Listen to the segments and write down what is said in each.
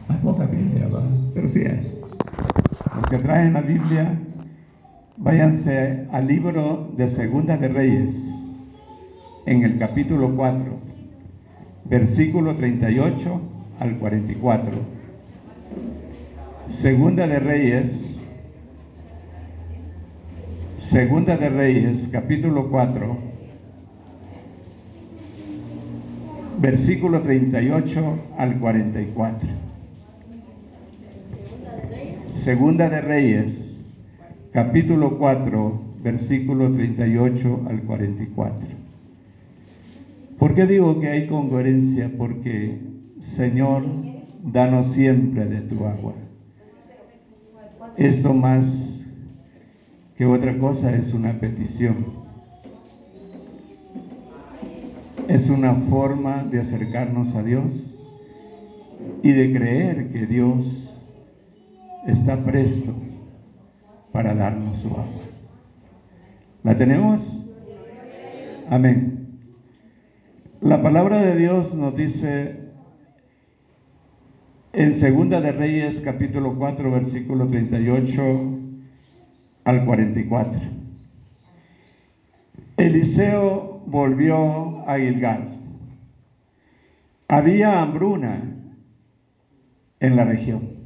Hay poca Biblia, ¿verdad? Pero sí hay. Los que traen la Biblia, váyanse al libro de Segunda de Reyes, en el capítulo 4, versículo 38 al 44. Segunda de Reyes, capítulo 4, versículo 38 al 44. Segunda de Reyes, capítulo 4, versículo 38 al 44. ¿Por qué digo que hay congruencia? Porque, Señor, danos siempre de tu agua. Esto más que otra cosa es una petición. Es una forma de acercarnos a Dios y de creer que Dios está presto para darnos su agua. ¿La tenemos? Amén. La palabra de Dios nos dice en Segunda de Reyes, capítulo 4, versículo 38 al 44. Eliseo volvió a Gilgal. Había hambruna en la región.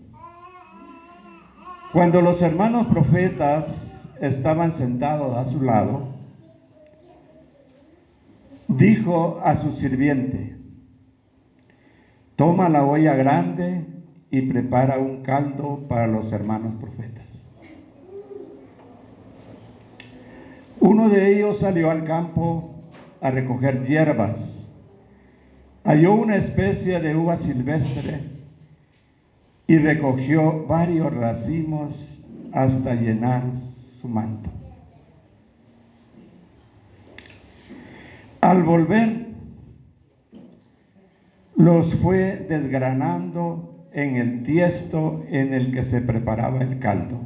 Cuando los hermanos profetas estaban sentados a su lado, dijo a su sirviente: toma la olla grande y prepara un caldo para los hermanos profetas. Uno de ellos salió al campo a recoger hierbas. Halló una especie de uva silvestre y recogió varios racimos hasta llenar su manto. Al volver, los fue desgranando en el tiesto en el que se preparaba el caldo,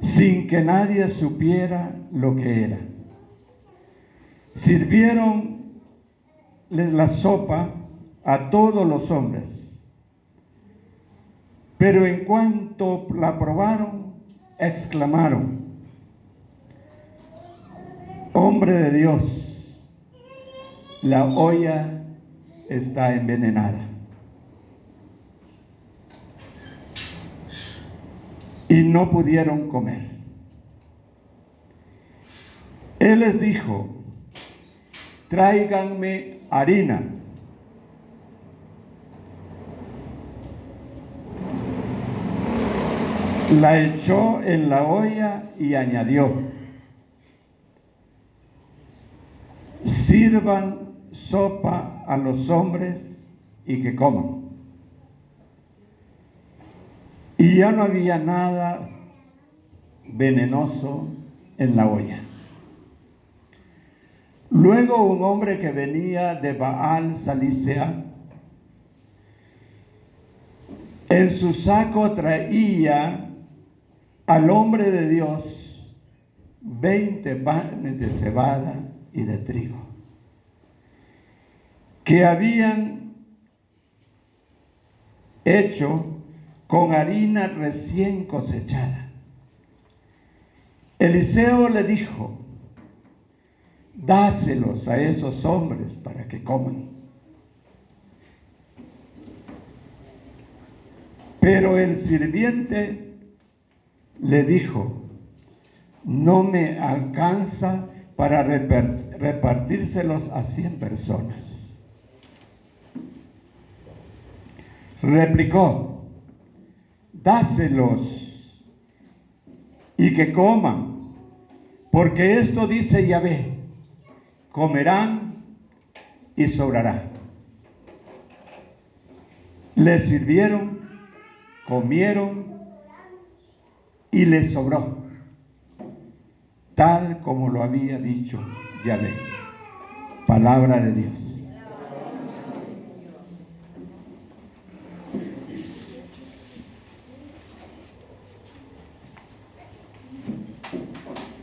sin que nadie supiera lo que era. Sirvieron la sopa a todos los hombres, pero en cuanto la probaron, exclamaron: hombre de Dios, la olla está envenenada. Y no pudieron comer. Él les dijo: tráiganme harina. La echó en la olla y añadió: sirvan sopa a los hombres y que coman. Y ya no había nada venenoso en la olla. Luego un hombre que venía de Baal Salisea, en su saco traía al hombre de Dios 20 panes de cebada y de trigo, que habían hecho con harina recién cosechada. Eliseo le dijo: dáselos a esos hombres para que coman. Pero el sirviente le dijo: no me alcanza para repartírselos a 100 personas. Replicó: dáselos y que coman, porque esto dice Yahvé: comerán y sobrará. Les sirvieron, comieron y les sobró, tal como lo había dicho Yahvé. Palabra de Dios.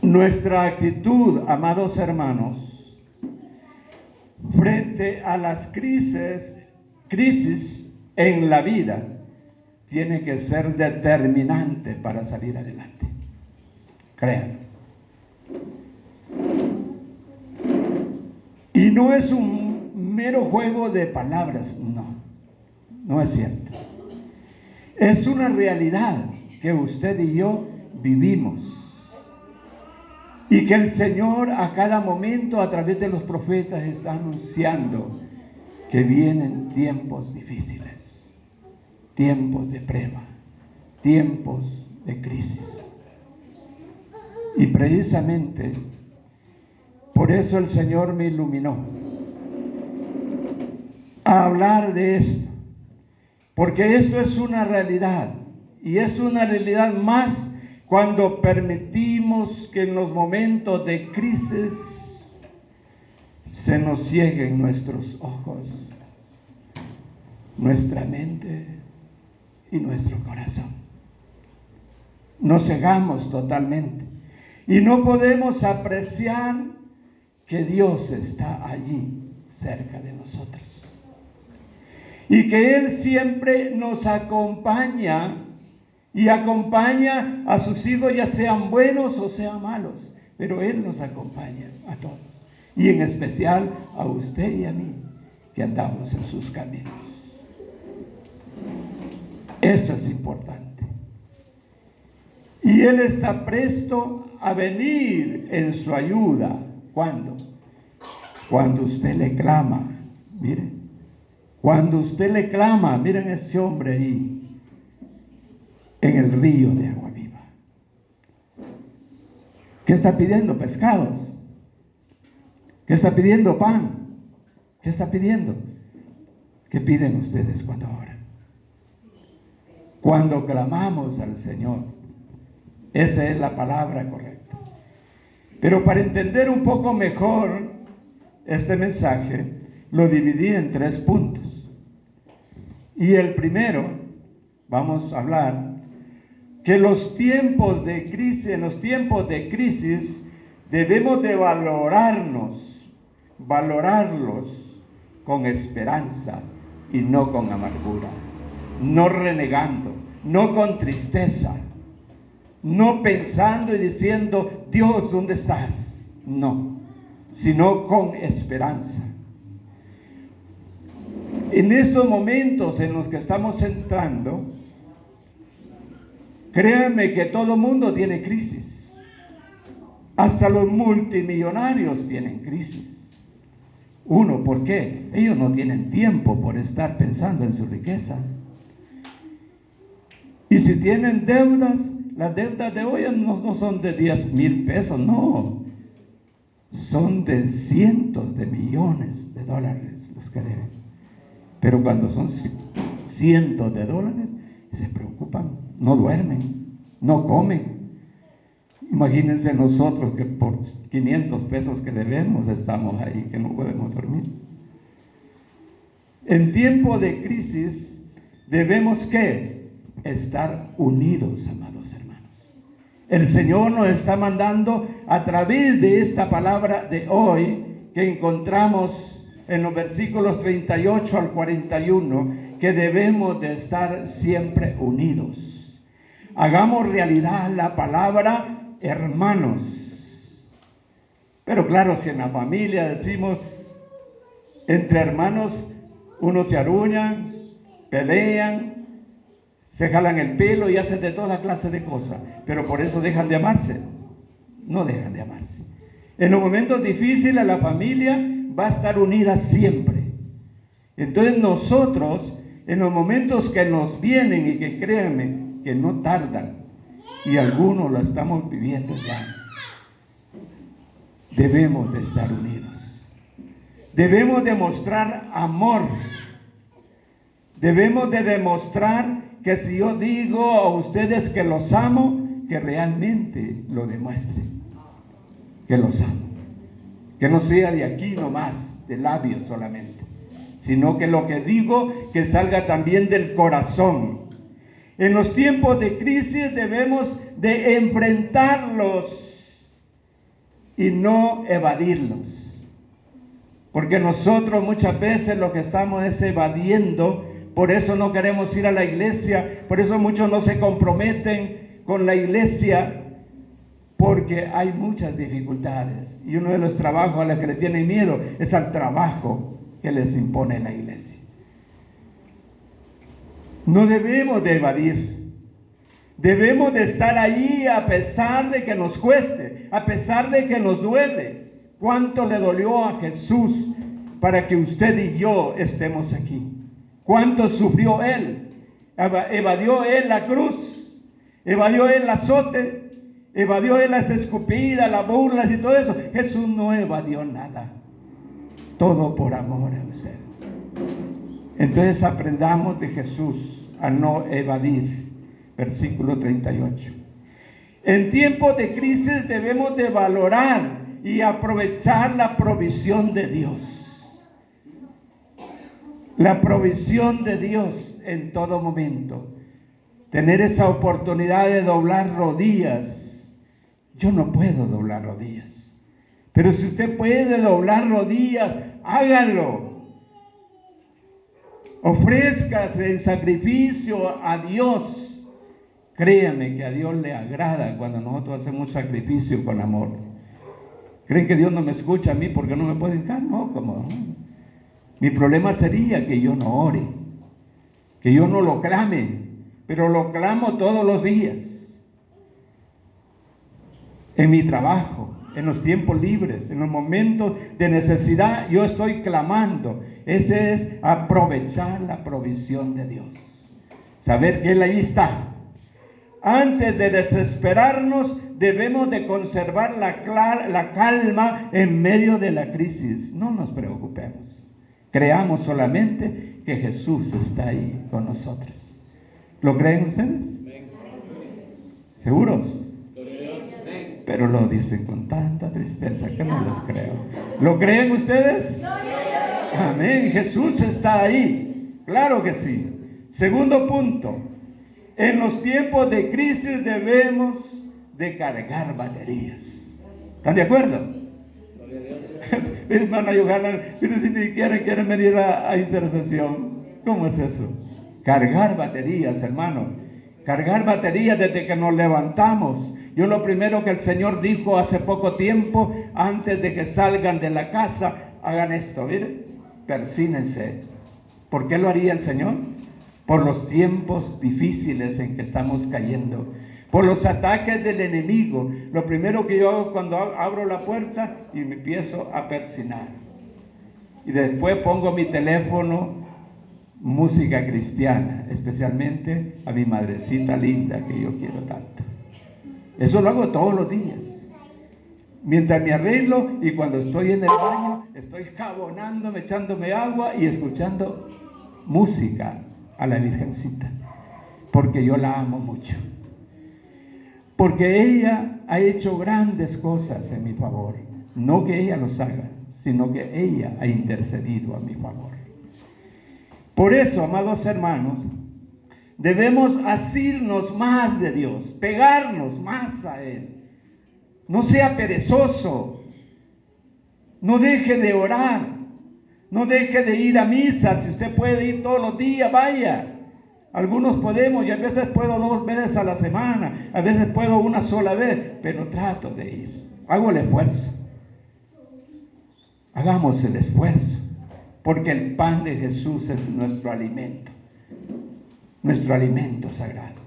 Nuestra actitud, amados hermanos, frente a las crisis crisis en la vida tiene que ser determinante para salir adelante. Créanlo. Y no es un mero juego de palabras, no es cierto. Es una realidad que usted y yo vivimos. Y que el Señor a cada momento a través de los profetas está anunciando que vienen tiempos difíciles, tiempos de prueba, tiempos de crisis. Y precisamente por eso el Señor me iluminó a hablar de esto, porque esto es una realidad, y es una realidad más cuando permitimos que en los momentos de crisis se nos cieguen nuestros ojos, nuestra mente y nuestro corazón. Nos cegamos totalmente y no podemos apreciar que Dios está allí cerca de nosotros y que Él siempre nos acompaña y acompaña a sus hijos, ya sean buenos o sean malos, pero Él nos acompaña a todos, y en especial a usted y a mí, que andamos en sus caminos. Eso es importante. Y Él está presto a venir en su ayuda. ¿Cuándo? Cuando usted le clama. Miren, cuando usted le clama, miren ese hombre ahí, en el río de agua viva. ¿Qué está pidiendo? Pescados. ¿Qué está pidiendo? Pan. ¿Qué está pidiendo? ¿Qué piden ustedes cuando oran? Cuando clamamos al Señor. Esa es la palabra correcta. Pero para entender un poco mejor este mensaje, lo dividí en 3 puntos. Y el primero, vamos a hablar que los tiempos de crisis, en los tiempos de crisis debemos de valorarlos con esperanza y no con amargura, no renegando, no con tristeza, no pensando y diciendo, Dios, ¿dónde estás? No, sino con esperanza. En estos momentos en los que estamos entrando, créanme que todo mundo tiene crisis. Hasta los multimillonarios tienen crisis. Uno, ¿por qué? Ellos no tienen tiempo por estar pensando en su riqueza. Y si tienen deudas, las deudas de hoy no son de 10,000 pesos, no. Son de cientos de millones de dólares los que deben. Pero cuando son cientos de dólares, se preocupan, no duermen, no comen. Imagínense nosotros que por 500 pesos que debemos estamos ahí, que no podemos dormir. En tiempo de crisis debemos ¿qué? Estar unidos, amados hermanos. El Señor nos está mandando a través de esta palabra de hoy que encontramos en los versículos 38 al 41, que debemos de estar siempre unidos. Hagamos realidad la palabra hermanos. Pero claro, si en la familia decimos, entre hermanos, unos se aruñan, pelean, se jalan el pelo y hacen de toda clase de cosas, pero por eso dejan de amarse. No dejan de amarse. En los momentos difíciles la familia va a estar unida siempre. Entonces nosotros, en los momentos que nos vienen y que créanme que no tardan, y algunos lo estamos viviendo ya, debemos de estar unidos. Debemos demostrar amor. Debemos de demostrar que si yo digo a ustedes que los amo, que realmente lo demuestren, que los amo. Que no sea de aquí nomás, de labios solamente, sino que lo que digo, que salga también del corazón. En los tiempos de crisis debemos de enfrentarlos y no evadirlos. Porque nosotros muchas veces lo que estamos es evadiendo, por eso no queremos ir a la iglesia, por eso muchos no se comprometen con la iglesia, porque hay muchas dificultades. Y uno de los trabajos a los que le tienen miedo es al trabajo que les impone la iglesia. No debemos de evadir. Debemos de estar allí a pesar de que nos cueste, a pesar de que nos duele. ¿Cuánto le dolió a Jesús para que usted y yo estemos aquí? ¿Cuánto sufrió Él? Evadió Él la cruz, evadió Él el azote, evadió Él las escupidas, las burlas y todo eso. Jesús no evadió nada. Todo por amor a usted. Entonces aprendamos de Jesús a no evadir. Versículo 38. En tiempos de crisis debemos de valorar y aprovechar la provisión de Dios. La provisión de Dios en todo momento. Tener esa oportunidad de doblar rodillas. Yo no puedo doblar rodillas. Pero si usted puede doblar rodillas, hágalo. Ofrézcase en sacrificio a Dios. Créame que a Dios le agrada cuando nosotros hacemos sacrificio con amor. ¿Creen que Dios no me escucha a mí porque no me puede hincar? No, como mi problema sería que yo no ore, que yo no lo clame, pero lo clamo todos los días. En mi trabajo, en los tiempos libres, en los momentos de necesidad, yo estoy clamando. Ese es aprovechar la provisión de Dios. Saber que Él ahí está. Antes de desesperarnos, debemos de conservar la calma en medio de la crisis. No nos preocupemos. Creamos solamente que Jesús está ahí con nosotros. ¿Lo creen ustedes? ¿Seguros? Pero lo dicen con tanta tristeza que no les creo. ¿Lo creen ustedes? Amén. Jesús está ahí. Claro que sí. Segundo punto. En los tiempos de crisis debemos de cargar baterías. ¿Están de acuerdo? Hermana Johanna, pero si ni quieren venir a intercesión. ¿Cómo es eso? Cargar baterías, hermano. Cargar baterías desde que nos levantamos. Yo lo primero que el Señor dijo hace poco tiempo, antes de que salgan de la casa, hagan esto, miren, persínense. ¿Por qué lo haría el Señor? Por los tiempos difíciles en que estamos cayendo, por los ataques del enemigo. Lo primero que yo hago cuando abro la puerta y me empiezo a persinar. Y después pongo mi teléfono, música cristiana, especialmente a mi madrecita linda que yo quiero tanto. Eso lo hago todos los días. Mientras me arreglo y cuando estoy en el baño, estoy jabonándome, echándome agua y escuchando música a la Virgencita, porque yo la amo mucho, porque ella ha hecho grandes cosas en mi favor. No que ella los haga, sino que ella ha intercedido a mi favor. Por eso, amados hermanos, debemos asirnos más de Dios, pegarnos más a Él. No sea perezoso, no deje de orar, no deje de ir a misa. Si usted puede ir todos los días, vaya. Algunos podemos, y a veces puedo 2 veces a la semana, a veces puedo una sola vez, pero trato de ir. Hago el esfuerzo. Hagamos el esfuerzo, porque el pan de Jesús es nuestro alimento sagrado.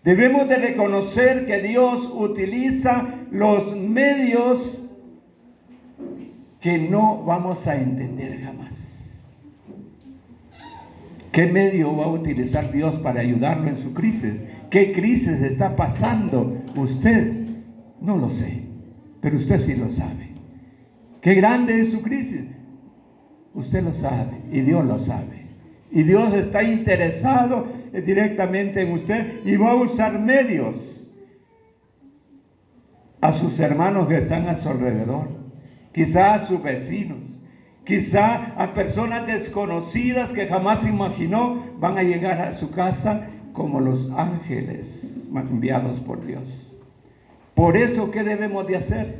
Debemos de reconocer que Dios utiliza los medios que no vamos a entender jamás. ¿Qué medio va a utilizar Dios para ayudarlo en su crisis? ¿Qué crisis está pasando usted? No lo sé, pero usted sí lo sabe. ¿Qué grande es su crisis? Usted lo sabe y Dios lo sabe. Y Dios está interesado directamente en usted y va a usar medios a sus hermanos que están a su alrededor, quizá a sus vecinos, quizá a personas desconocidas que jamás imaginó van a llegar a su casa como los ángeles enviados por Dios. Por eso, ¿qué debemos de hacer?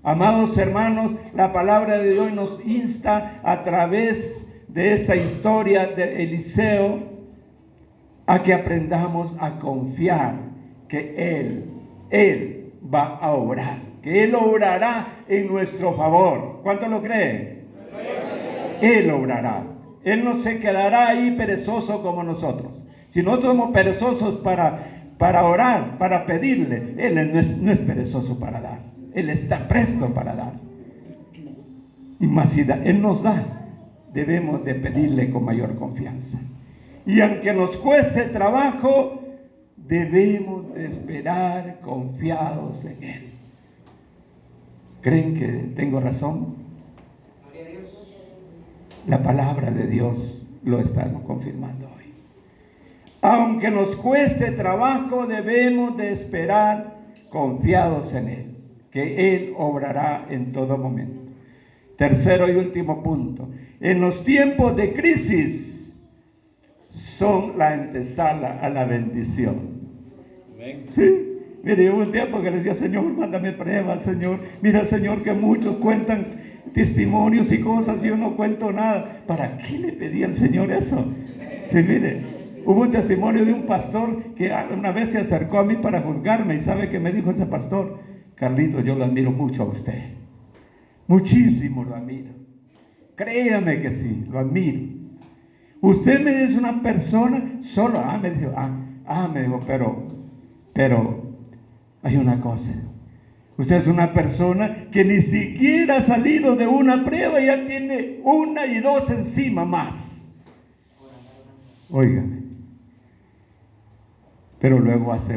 Amados hermanos, la palabra de Dios nos insta a través de esta historia de Eliseo a que aprendamos a confiar que Él va a obrar, que Él obrará en nuestro favor. ¿Cuánto lo creen? Él obrará. Él no se quedará ahí perezoso como nosotros. Si nosotros somos perezosos para orar, para pedirle, Él no es perezoso para dar. Él está presto para dar. Y más si Él nos da, debemos de pedirle con mayor confianza. Y aunque nos cueste trabajo, debemos de esperar confiados en Él. ¿Creen que tengo razón? La palabra de Dios lo estamos confirmando hoy. Aunque nos cueste trabajo, debemos de esperar confiados en Él, que Él obrará en todo momento. Tercero y último punto. En los tiempos de crisis son la antesala a la bendición. Sí. Mire, hubo un tiempo que le decía, Señor, mándame pruebas, Señor. Mira, Señor, que muchos cuentan testimonios y cosas y yo no cuento nada. ¿Para qué le pedí al Señor eso? Sí, mire, hubo un testimonio de un pastor que una vez se acercó a mí para juzgarme y ¿sabe qué me dijo ese pastor? Carlito, yo lo admiro mucho a usted. Muchísimo lo admiro. Créame que sí, lo admiro. Usted me dice una persona solo, me dijo, me dijo, pero hay una cosa. Usted es una persona que ni siquiera ha salido de una prueba y ya tiene una y dos encima más. Óigame. Pero luego hace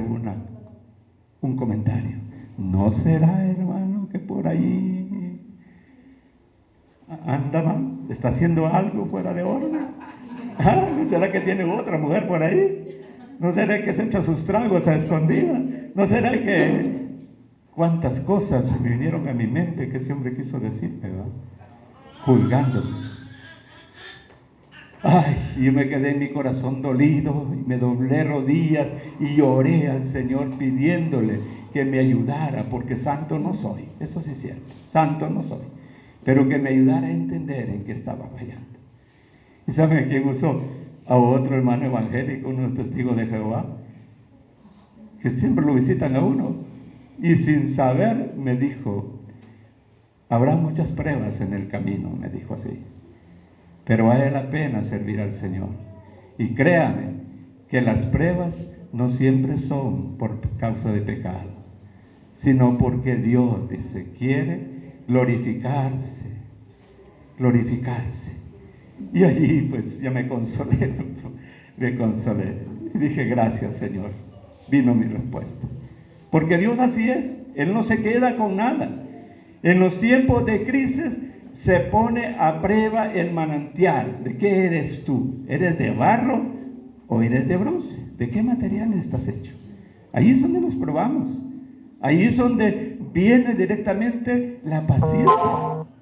un comentario. ¿No será, hermano, que por ahí anda mal? ¿Está haciendo algo fuera de orden? ¿No será que tiene otra mujer por ahí? ¿No será que se echa sus tragos a escondidas? ¿No será que...? Cuántas cosas me vinieron a mi mente que ese hombre quiso decir, ¿verdad? Juzgándome. Y yo me quedé en mi corazón dolido y me doblé rodillas y lloré al Señor pidiéndole que me ayudara, porque santo no soy, eso sí es cierto, santo no soy, pero que me ayudara a entender en qué estaba fallando. ¿Y saben a quién usó? A otro hermano evangélico, uno testigo de Jehová, que siempre lo visitan a uno. Y sin saber me dijo, habrá muchas pruebas en el camino, me dijo así, pero vale la pena servir al Señor. Y créame que las pruebas no siempre son por causa de pecado, sino porque Dios, dice, quiere glorificarse. Y allí pues ya me consolé. Y dije, gracias, Señor. Vino mi respuesta. Porque Dios así es, Él no se queda con nada. En los tiempos de crisis se pone a prueba el manantial. ¿De qué eres tú? ¿Eres de barro o eres de bronce? ¿De qué material estás hecho? Ahí es donde nos probamos. Ahí es donde viene directamente la paciencia.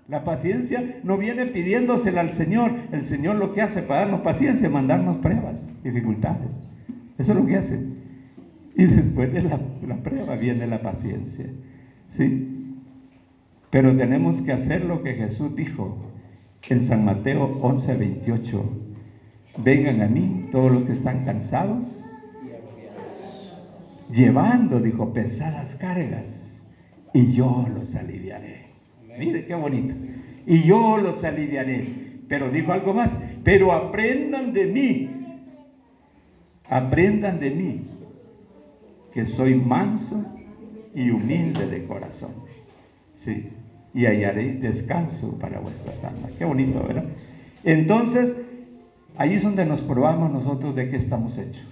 La paciencia no viene pidiéndosela al Señor. El Señor lo que hace para darnos paciencia es mandarnos pruebas, dificultades. Eso es lo que hace. Y después de la prueba viene la paciencia. ¿Sí? Pero tenemos que hacer lo que Jesús dijo en San Mateo 11:28. Vengan a mí todos los que están cansados, llevando, dijo, pesadas cargas, y yo los aliviaré. Mire qué bonito. Y yo los aliviaré. Pero dijo algo más. Pero aprendan de mí, que soy manso y humilde de corazón. Sí. Y hallaréis descanso para vuestras almas. Qué bonito, ¿verdad? Entonces, ahí es donde nos probamos nosotros de qué estamos hechos.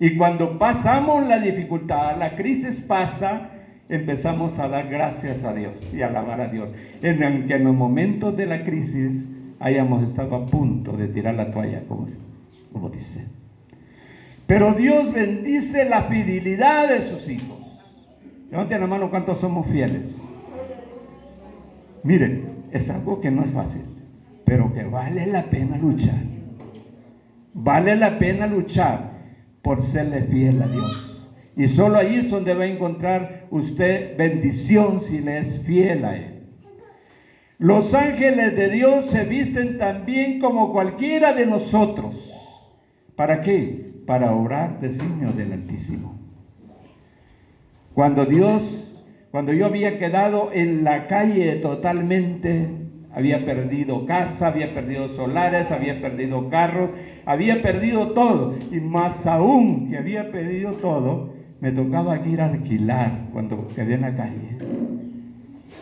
Y cuando pasamos la dificultad, la crisis pasa, empezamos a dar gracias a Dios y a alabar a Dios. Aunque en los momentos de la crisis hayamos estado a punto de tirar la toalla, como dice. Pero Dios bendice la fidelidad de sus hijos. Levanten la mano, ¿cuántos somos fieles? Miren, es algo que no es fácil, pero que vale la pena luchar. Vale la pena luchar por serle fiel a Dios. Y solo ahí es donde va a encontrar usted bendición si le es fiel a Él. Los ángeles de Dios se visten también como cualquiera de nosotros. ¿Para qué? Para obrar designios del Altísimo. Cuando yo había quedado en la calle totalmente, había perdido casa, había perdido solares, había perdido carros, había perdido todo. Y más aún que había perdido todo, me tocaba ir a alquilar cuando quedé en la calle.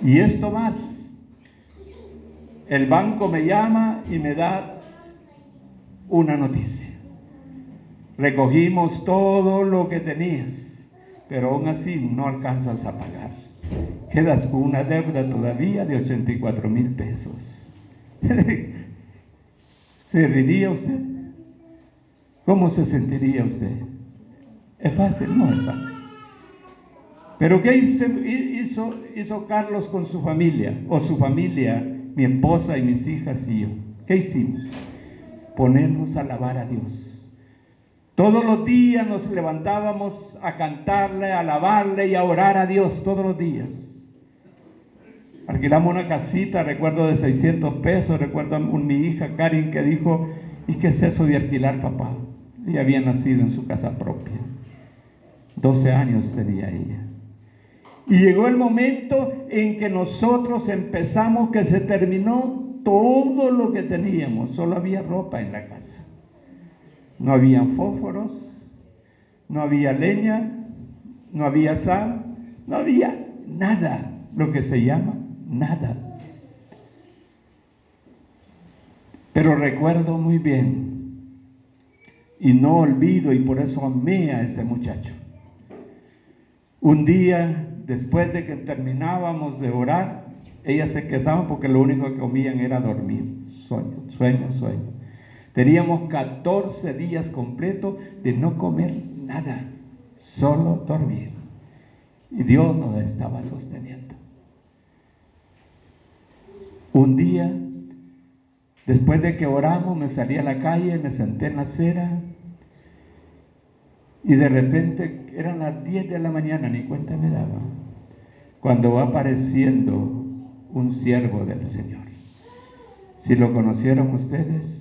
Y esto más, el banco me llama y me da una noticia. Recogimos todo lo que tenías, pero aún así no alcanzas a pagar. Quedas con una deuda todavía de 84,000 pesos. ¿Se reiría usted? ¿Cómo se sentiría usted? ¿Es fácil? No es fácil. Pero ¿qué hizo Carlos con su familia? O su familia, mi esposa y mis hijas y yo. ¿Qué hicimos? Ponernos a alabar a Dios. Todos los días nos levantábamos a cantarle, a alabarle y a orar a Dios, todos los días. Alquilamos una casita, recuerdo, de 600 pesos. Recuerdo a mi hija Karin que dijo: ¿y qué es eso de alquilar, papá? Ella había nacido en su casa propia. 12 años tenía ella. Y llegó el momento en que nosotros empezamos, que se terminó todo lo que teníamos. Solo había ropa en la casa. No había fósforos, no había leña, no había sal, no había nada, lo que se llama nada. Pero recuerdo muy bien, y no olvido, y por eso amé a ese muchacho. Un día, después de que terminábamos de orar, ellas se quedaban porque lo único que comían era dormir. Sueño, sueño, sueño. Teníamos 14 días completos de no comer nada, solo dormir. Y Dios nos estaba sosteniendo. Un día, después de que oramos, me salí a la calle, me senté en la acera, y de repente eran las 10 de la mañana, ni cuenta me daba, cuando va apareciendo un siervo del Señor. Si lo conocieron ustedes,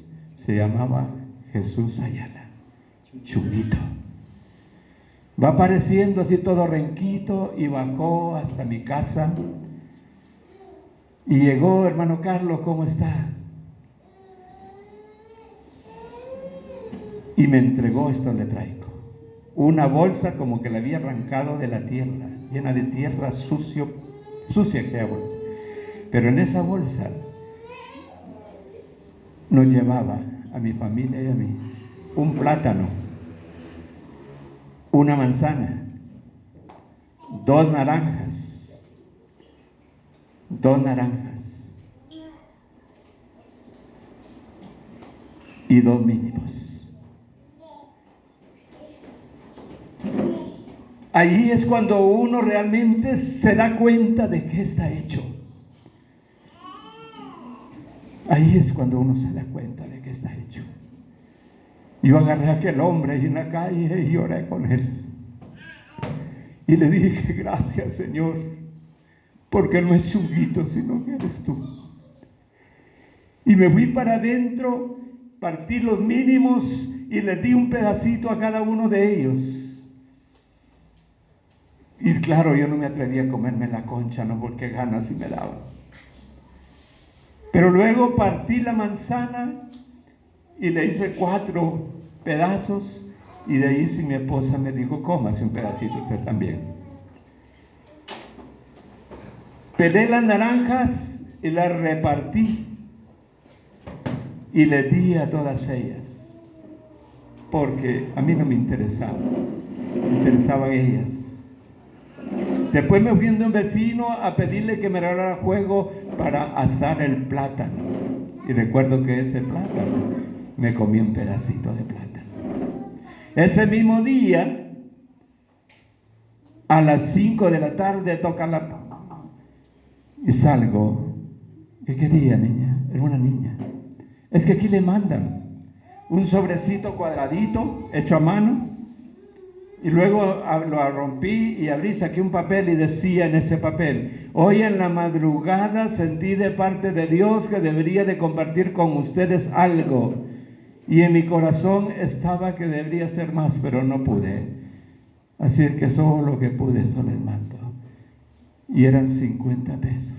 se llamaba Jesús Ayala, Chulito. Va apareciendo así todo renquito y bajó hasta mi casa. Y llegó: hermano Carlos, ¿cómo está? Y me entregó, esto le traigo. Una bolsa como que la había arrancado de la tierra, llena de tierra sucia que bolsa. Pero en esa bolsa nos llevaba a mi familia y a mí un plátano, una manzana, 2 naranjas y 2 mínimos. Ahí es cuando uno realmente se da cuenta de qué está hecho. Ahí es cuando uno se da cuenta de qué está hecho. Yo agarré a aquel hombre ahí en la calle y oré con él. Y le dije: gracias, Señor, porque no es Chunguito, sino que eres tú. Y me fui para adentro, partí los mínimos y les di un pedacito a cada uno de ellos. Y claro, yo no me atreví a comerme la concha, no, porque ganas sí me daban. Pero luego partí la manzana y le hice 4 pedazos, y de ahí sí mi esposa me dijo: cómase un pedacito usted también. Pelé las naranjas y las repartí y les di a todas ellas, porque a mí no me interesaba, me interesaban ellas. Después me fui a un vecino a pedirle que me regalara fuego para asar el plátano, y recuerdo que ese plátano me comí un pedacito de plátano. Ese mismo día, a las 5 de la tarde, toca la... y salgo. ¿Qué quería, niña? Era una niña. Es que aquí le mandan un sobrecito cuadradito, hecho a mano, Y luego lo rompí y abrí, saqué un papel y decía en ese papel: hoy en la madrugada sentí de parte de Dios que debería de compartir con ustedes algo. Y en mi corazón estaba que debería ser más, pero no pude. Así es que solo lo que pude, solo les mando. Y eran 50 pesos.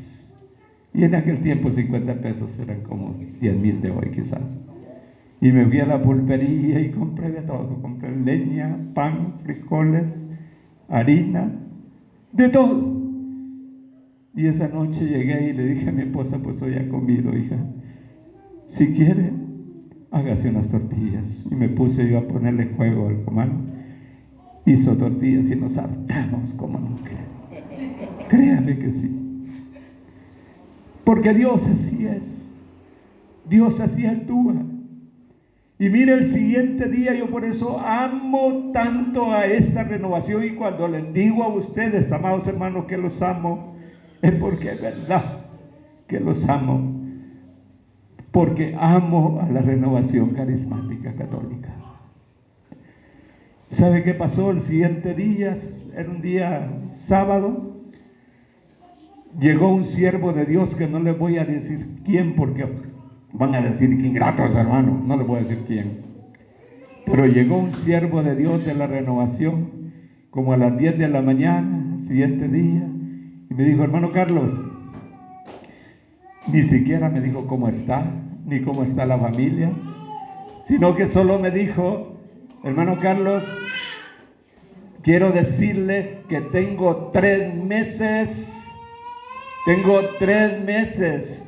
Y en aquel tiempo 50 pesos eran como 100,000 de hoy quizás. Y me fui a la pulpería y compré de todo. Compré leña, pan, frijoles, harina, de todo. Y esa noche llegué y le dije a mi esposa: pues hoy ha comido, hija. Si quiere, hágase unas tortillas. Y me puse yo a ponerle fuego al comando. Hizo tortillas y nos hartamos como nunca. Créame que sí. Porque Dios así es. Dios así actúa. Y mire, el siguiente día, yo por eso amo tanto a esta renovación. Y cuando les digo a ustedes, amados hermanos, que los amo, es porque es verdad que los amo. Porque amo a la renovación carismática católica. ¿Sabe qué pasó el siguiente día? Era un día sábado. Llegó un siervo de Dios, que no les voy a decir quién, porque van a decir que ingratos, hermano. No les voy a decir quién. Pero llegó un siervo de Dios de la renovación, como a las 10 de la mañana, el siguiente día, y me dijo: hermano Carlos, ni siquiera me dijo cómo está, ni cómo está la familia, sino que solo me dijo: hermano Carlos, quiero decirle que tengo 3 meses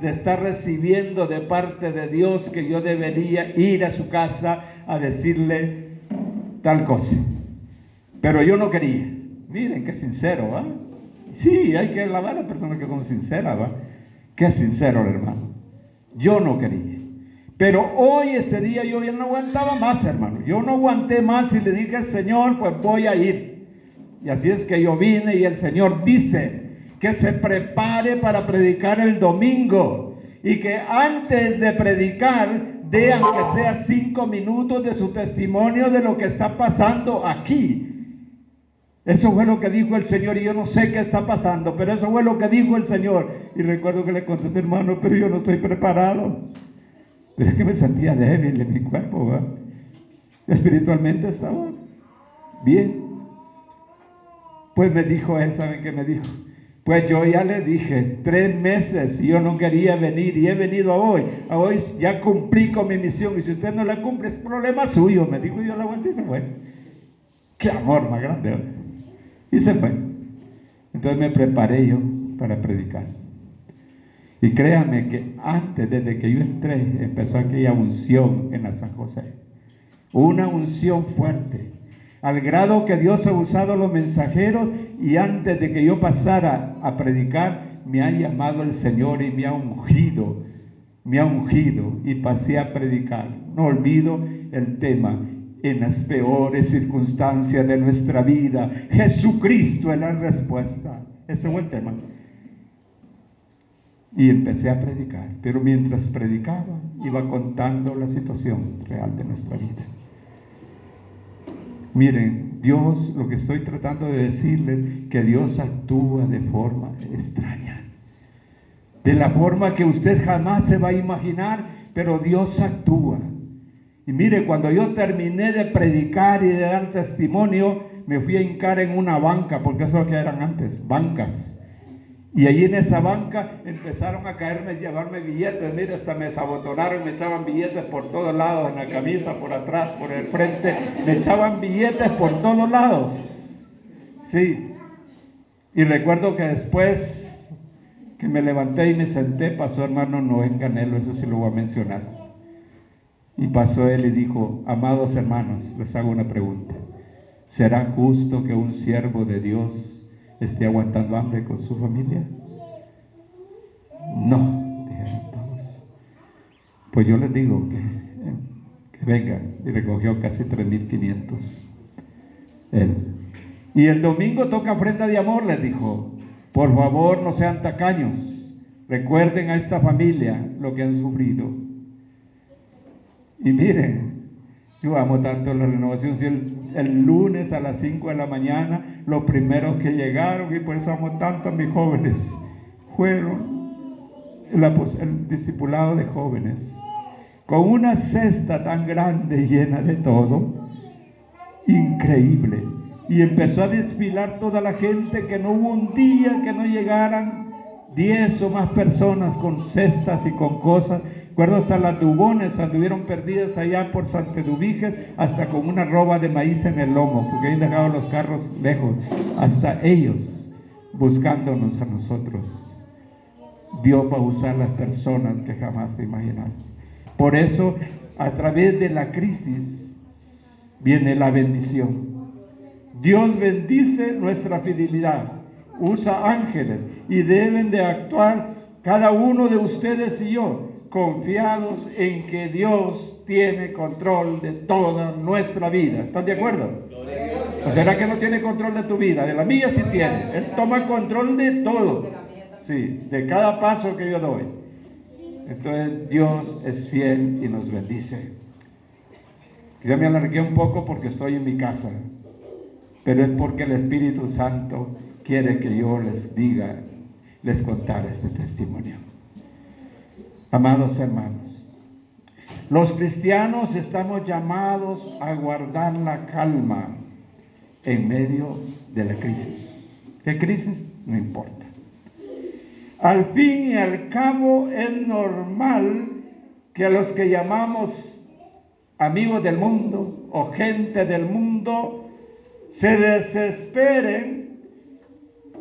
de estar recibiendo de parte de Dios que yo debería ir a su casa a decirle tal cosa. Pero yo no quería. Miren qué sincero, ¿va? Sí, hay que alabar a las personas que son sinceras, ¿va? Qué sincero el hermano. Yo no quería. Pero hoy, ese día, yo ya no aguantaba más, hermano. Yo no aguanté más y le dije al Señor: pues voy a ir. Y así es que yo vine, y el Señor dice que se prepare para predicar el domingo, y que antes de predicar dé aunque sea 5 minutos de su testimonio de lo que está pasando aquí. Eso fue lo que dijo el Señor, y yo no sé qué está pasando, pero eso fue lo que dijo el Señor. Y recuerdo que le contesté: hermano, pero yo no estoy preparado. Pero es que me sentía débil en mi cuerpo, ¿verdad? Espiritualmente estaba bien. Pues me dijo él, ¿saben qué me dijo? Pues yo ya le dije 3 meses y yo no quería venir, y he venido a hoy. A hoy ya cumplí con mi misión, y si usted no la cumple es problema suyo. Me dijo, y yo la aguanté y se fue. Qué amor más grande, ¿verdad? Y se fue. Entonces me preparé yo para predicar. Y créanme que antes, desde que yo entré, empezó aquella unción en la San José. Una unción fuerte, al grado que Dios ha usado los mensajeros, y antes de que yo pasara a predicar, me ha llamado el Señor y me ha ungido, y pasé a predicar. No olvido el tema: en las peores circunstancias de nuestra vida, Jesucristo es la respuesta. Ese fue el tema. Y empecé a predicar, pero mientras predicaba, iba contando la situación real de nuestra vida. Miren, Dios, lo que estoy tratando de decirles, que Dios actúa de forma extraña, de la forma que usted jamás se va a imaginar, pero Dios actúa. Y mire, cuando yo terminé de predicar y de dar testimonio, me fui a hincar en una banca, porque eso es lo que eran antes, bancas. Y allí en esa banca empezaron a caerme, llevarme billetes. Mire, hasta me sabotonaron, me echaban billetes por todos lados, en la camisa, por atrás, por el frente, me echaban billetes por todos lados. Sí. Y recuerdo que después que me levanté y me senté, pasó hermano Noé Canelo, eso sí lo voy a mencionar. Y pasó él y dijo: amados hermanos, les hago una pregunta. ¿Será justo que un siervo de Dios esté aguantando hambre con su familia? No, dijeron todos. Pues yo les digo que vengan. Y recogió casi 3,500 él. Y el domingo toca ofrenda de amor, les dijo. Por favor, no sean tacaños, recuerden a esta familia lo que han sufrido. Y miren, Yo amo tanto la renovación. Si el lunes a las 5 de la mañana, los primeros que llegaron, y por eso amo tanto a mis jóvenes, fueron el discipulado de jóvenes, con una cesta tan grande llena de todo, increíble. Y empezó a desfilar toda la gente, que no hubo un día que no llegaran 10 o más personas con cestas y con cosas. Recuerdo hasta las Dubones anduvieron perdidas allá por Santedubiges, hasta con una roba de maíz en el lomo, porque habían dejado los carros lejos. Hasta ellos buscándonos a nosotros. Dios va a usar las personas que jamás te imaginaste. Por eso, a través de la crisis viene la bendición. Dios bendice nuestra fidelidad, usa ángeles, y deben de actuar cada uno de ustedes y yo, confiados en que Dios tiene control de toda nuestra vida. ¿Están de acuerdo? ¿O será que no tiene control de tu vida? De la mía sí tiene. Él toma control de todo. Sí, de cada paso que yo doy. Entonces Dios es fiel y nos bendice. Ya me alargué un poco porque estoy en mi casa, pero es porque el Espíritu Santo quiere que yo les diga, les contara este testimonio. Amados hermanos, los cristianos estamos llamados a guardar la calma en medio de la crisis. ¿Qué crisis? No importa. Al fin y al cabo es normal que a los que llamamos amigos del mundo o gente del mundo se desesperen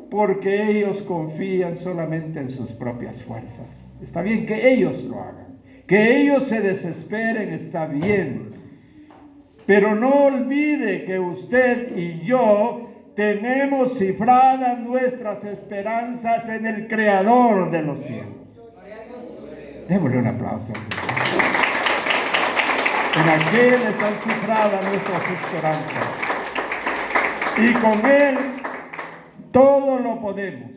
porque ellos confían solamente en sus propias fuerzas. Está bien que ellos lo hagan, que ellos se desesperen, está bien, pero no olvide que usted y yo tenemos cifradas nuestras esperanzas en el Creador de los cielos. Démosle un aplauso. En aquel están cifradas nuestras esperanzas. Y con Él todo lo podemos.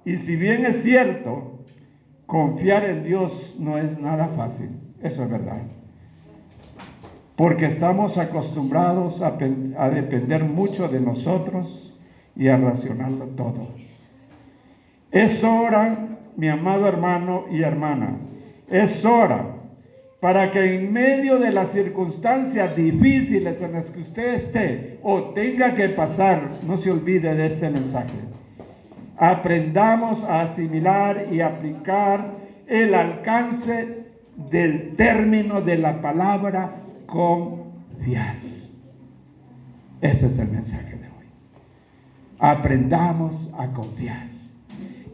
Y si bien es cierto, confiar en Dios no es nada fácil. Eso es verdad. Porque estamos acostumbrados a depender mucho de nosotros y a racionarlo todo. Es hora, mi amado hermano y hermana, es hora para que en medio de las circunstancias difíciles en las que usted esté o tenga que pasar, no se olvide de este mensaje. Aprendamos a asimilar y aplicar el alcance del término de la palabra confiar. Ese es el mensaje de hoy. Aprendamos a confiar.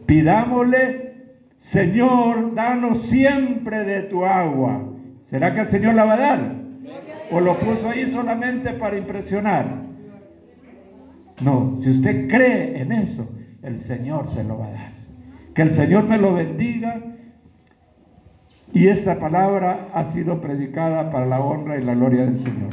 Pidámosle, Señor, danos siempre de tu agua. ¿Será que el Señor la va a dar? ¿O lo puso ahí solamente para impresionar? No, si usted cree en eso, el Señor se lo va a dar. Que el Señor me lo bendiga. Y esta palabra ha sido predicada para la honra y la gloria del Señor.